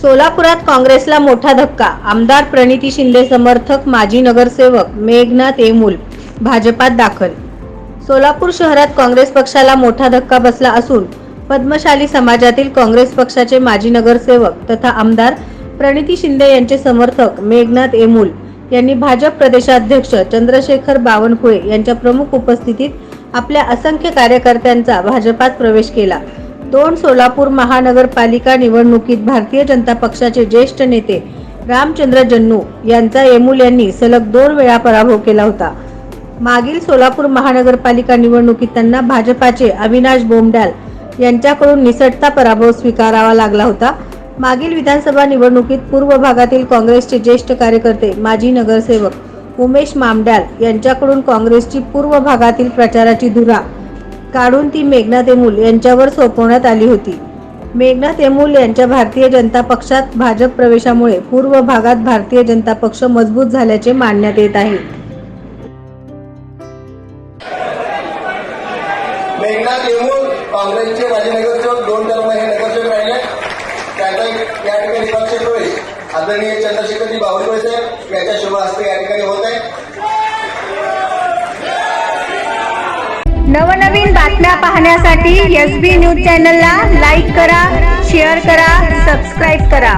सोलापुरात काँग्रेसला मोठा धक्का। आमदार प्रणिती शिंदे समर्थक माजी नगरसेवक मेघनाथ येमूल भाजपात दाखल। सोलापूर शहरात काँग्रेस पक्षाला मोठा धक्का बसला असून पद्मशाली समाजातील काँग्रेस पक्षाचे माजी नगरसेवक तथा आमदार प्रणिती शिंदे यांचे समर्थक मेघनाथ येमूल यांनी भाजप प्रदेशाध्यक्ष चंद्रशेखर बावनकुळे यांच्या प्रमुख उपस्थितीत आपल्या असंख्य कार्यकर्त्यांचा भाजपात प्रवेश केला। 2 सोलापूर महानगरपालिका निवडणुकीत भारतीय जनता पक्षाचे ज्येष्ठ नेते रामचंद्र जन्नू यांचा येमूल यांनी सलग 2 वेळा पराभव केला होता। मागील सोलापूर महानगरपालिका निवडणुकीत त्यांना भाजपाचे अविनाश बोमडाल यांच्याकडून निसटता पराभव स्वीकारावा लागला होता। मागील विधानसभा निवडणुकीत पूर्व भागातील काँग्रेसचे ज्येष्ठ कार्यकर्ते माजी नगरसेवक उमेश मामड्याल यांच्याकडून काँग्रेसची पूर्व भागातील प्रचाराची धुरा काढून ती मेघनाथ येमूल यांच्यावर सोपवण्यात आली होती। मेघनाथ येमूल यांच्या भारतीय जनता पक्षात भाजप प्रवेशामुळे पूर्व भागात भारतीय जनता पक्ष मजबूत झाल्याचे मानण्यात येत आहे। मेघनाथ येमूल काँग्रेसचे माजी नगरसेवक 2 टर्म हे नगरसेवक राहिले। त्यांचा या ठिकाणी पक्ष प्रवेश आदरणीय चंद्रशेखरजी बावनकुळे साहेब यांच्या शुभ हस्ते या ठिकाणी होत आहे। नवनवीन बातम्या पाहण्यासाठी SB न्यूज चॅनलला लाईक करा, शेअर करा, सबस्क्राईब करा।